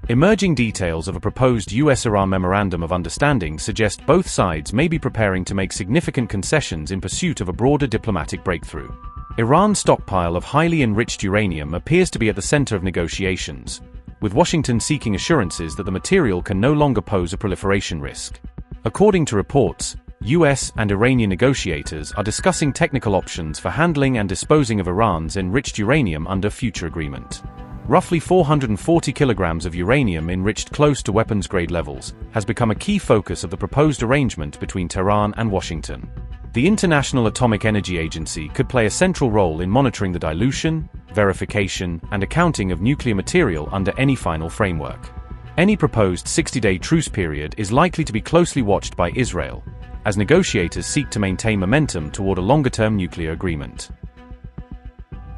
Emerging details of a proposed U.S. Iran Memorandum of Understanding suggest both sides may be preparing to make significant concessions in pursuit of a broader diplomatic breakthrough. Iran's stockpile of highly enriched uranium appears to be at the center of negotiations, with Washington seeking assurances that the material can no longer pose a proliferation risk. According to reports, U.S. and Iranian negotiators are discussing technical options for handling and disposing of Iran's enriched uranium under future agreement. Roughly 440 kilograms of uranium enriched close to weapons-grade levels has become a key focus of the proposed arrangement between Tehran and Washington. The International Atomic Energy Agency could play a central role in monitoring the dilution, verification, and accounting of nuclear material under any final framework. Any proposed 60-day truce period is likely to be closely watched by Israel, as negotiators seek to maintain momentum toward a longer-term nuclear agreement.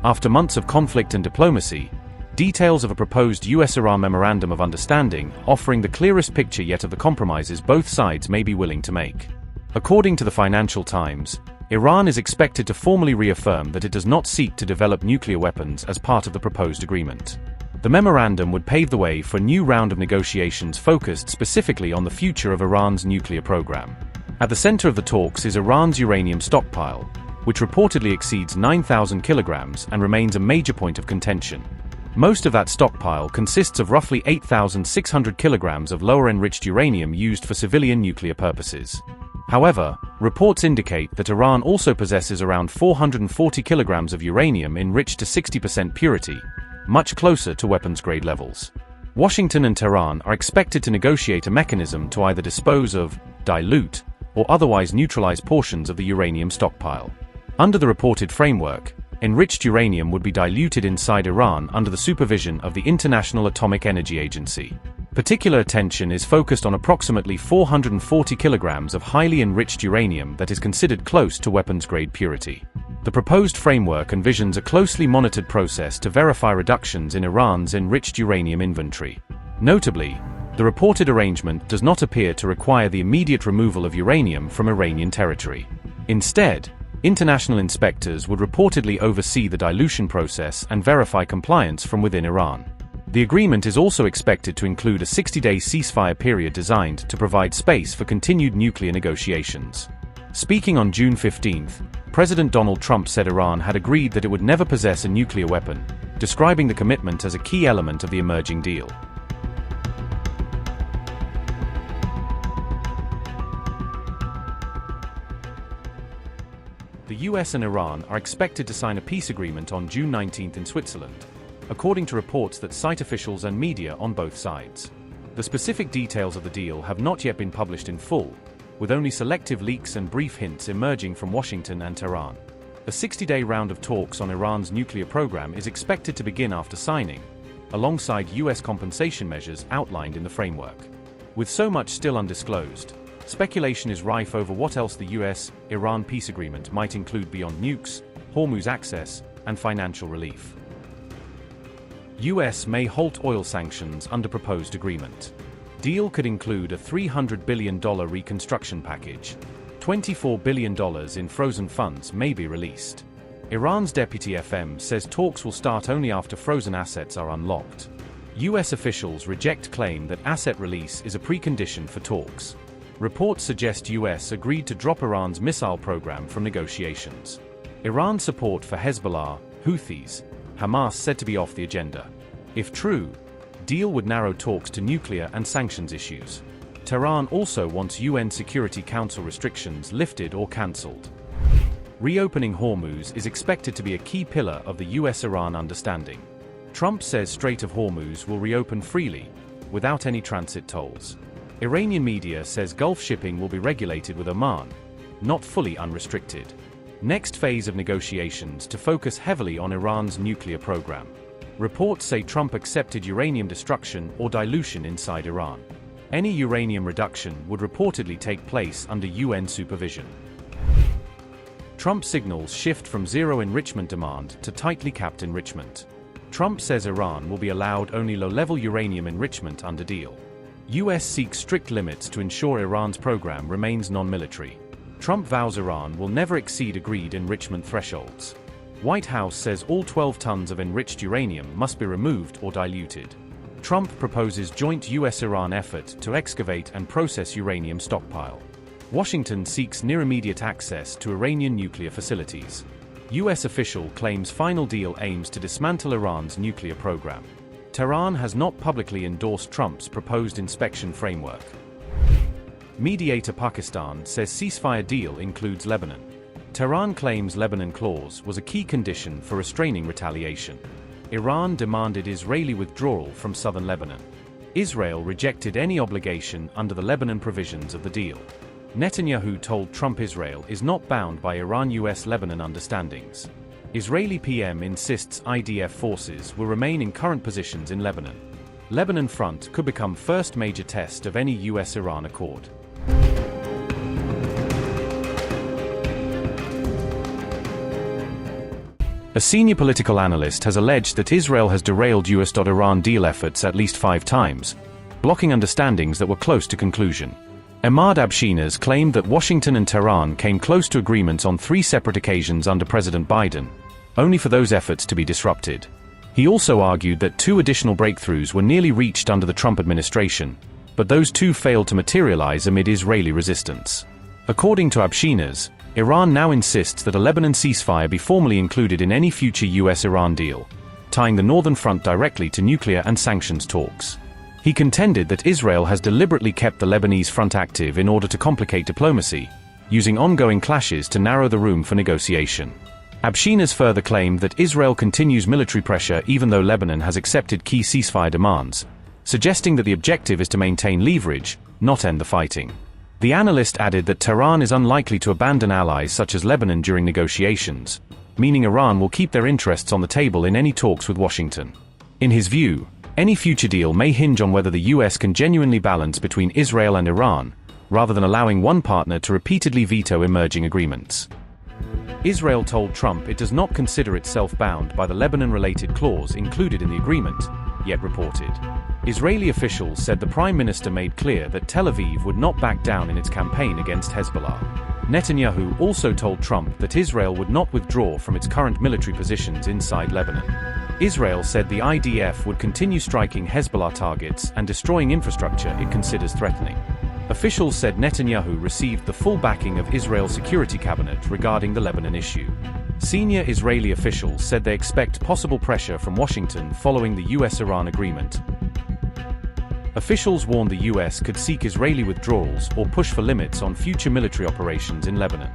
After months of conflict and diplomacy, details of a proposed U.S.-Iran Memorandum of Understanding offering the clearest picture yet of the compromises both sides may be willing to make. According to the Financial Times, Iran is expected to formally reaffirm that it does not seek to develop nuclear weapons as part of the proposed agreement. The memorandum would pave the way for a new round of negotiations focused specifically on the future of Iran's nuclear program. At the center of the talks is Iran's uranium stockpile, which reportedly exceeds 9,000 kilograms and remains a major point of contention. Most of that stockpile consists of roughly 8,600 kilograms of lower enriched uranium used for civilian nuclear purposes. However, reports indicate that Iran also possesses around 440 kilograms of uranium enriched to 60% purity, much closer to weapons-grade levels. Washington and Tehran are expected to negotiate a mechanism to either dispose of, dilute, or otherwise neutralize portions of the uranium stockpile. Under the reported framework, enriched uranium would be diluted inside Iran under the supervision of the International Atomic Energy Agency. Particular attention is focused on approximately 440 kilograms of highly enriched uranium that is considered close to weapons-grade purity. The proposed framework envisions a closely monitored process to verify reductions in Iran's enriched uranium inventory. Notably, the reported arrangement does not appear to require the immediate removal of uranium from Iranian territory. Instead, international inspectors would reportedly oversee the dilution process and verify compliance from within Iran. The agreement is also expected to include a 60-day ceasefire period designed to provide space for continued nuclear negotiations. Speaking on June 15, President Donald Trump said Iran had agreed that it would never possess a nuclear weapon, describing the commitment as a key element of the emerging deal. The US and Iran are expected to sign a peace agreement on June 19 in Switzerland, according to reports that cite officials and media on both sides. The specific details of the deal have not yet been published in full, with only selective leaks and brief hints emerging from Washington and Tehran. A 60-day round of talks on Iran's nuclear program is expected to begin after signing, alongside US compensation measures outlined in the framework. With so much still undisclosed, speculation is rife over what else the US-Iran peace agreement might include beyond nukes, Hormuz access, and financial relief. US may halt oil sanctions under proposed agreement. Deal could include a $300 billion reconstruction package. $24 billion in frozen funds may be released. Iran's deputy FM says talks will start only after frozen assets are unlocked. US officials reject claim that asset release is a precondition for talks. Reports suggest US agreed to drop Iran's missile program from negotiations. Iran's support for Hezbollah, Houthis, Hamas said to be off the agenda. If true, deal would narrow talks to nuclear and sanctions issues. Tehran also wants UN Security Council restrictions lifted or cancelled. Reopening Hormuz is expected to be a key pillar of the US-Iran understanding. Trump says Strait of Hormuz will reopen freely, without any transit tolls. Iranian media says Gulf shipping will be regulated with Oman, not fully unrestricted. Next phase of negotiations to focus heavily on Iran's nuclear program. Reports say Trump accepted uranium destruction or dilution inside Iran. Any uranium reduction would reportedly take place under UN supervision. Trump signals shift from zero enrichment demand to tightly capped enrichment. Trump says Iran will be allowed only low-level uranium enrichment under deal. US seeks strict limits to ensure Iran's program remains non-military. Trump vows Iran will never exceed agreed enrichment thresholds. White House says all 12 tons of enriched uranium must be removed or diluted. Trump proposes joint U.S.-Iran effort to excavate and process uranium stockpile. Washington seeks near-immediate access to Iranian nuclear facilities. U.S. official claims final deal aims to dismantle Iran's nuclear program. Tehran has not publicly endorsed Trump's proposed inspection framework. Mediator Pakistan says ceasefire deal includes Lebanon. Tehran claims Lebanon clause was a key condition for restraining retaliation. Iran demanded Israeli withdrawal from southern Lebanon. Israel rejected any obligation under the Lebanon provisions of the deal. Netanyahu told Trump Israel is not bound by Iran-US-Lebanon understandings. Israeli PM insists IDF forces will remain in current positions in Lebanon. Lebanon front could become first major test of any US-Iran accord. A senior political analyst has alleged that Israel has derailed US-Iran deal efforts at least 5 times, blocking understandings that were close to conclusion. Ahmad Abshinas claimed that Washington and Tehran came close to agreements on 3 separate occasions under President Biden, only for those efforts to be disrupted. He also argued that 2 additional breakthroughs were nearly reached under the Trump administration, but those 2 failed to materialize amid Israeli resistance. According to Abshinas, Iran now insists that a Lebanon ceasefire be formally included in any future US-Iran deal, tying the Northern Front directly to nuclear and sanctions talks. He contended that Israel has deliberately kept the Lebanese front active in order to complicate diplomacy, using ongoing clashes to narrow the room for negotiation. Abshinas further claimed that Israel continues military pressure even though Lebanon has accepted key ceasefire demands, suggesting that the objective is to maintain leverage, not end the fighting. The analyst added that Tehran is unlikely to abandon allies such as Lebanon during negotiations, meaning Iran will keep their interests on the table in any talks with Washington. In his view, any future deal may hinge on whether the US can genuinely balance between Israel and Iran, rather than allowing one partner to repeatedly veto emerging agreements. Israel told Trump it does not consider itself bound by the Lebanon-related clause included in the agreement, yet reported. Israeli officials said the Prime Minister made clear that Tel Aviv would not back down in its campaign against Hezbollah. Netanyahu also told Trump that Israel would not withdraw from its current military positions inside Lebanon. Israel said the IDF would continue striking Hezbollah targets and destroying infrastructure it considers threatening. Officials said Netanyahu received the full backing of Israel's Security Cabinet regarding the Lebanon issue. Senior Israeli officials said they expect possible pressure from Washington following the US-Iran agreement. Officials warned the US could seek Israeli withdrawals or push for limits on future military operations in Lebanon.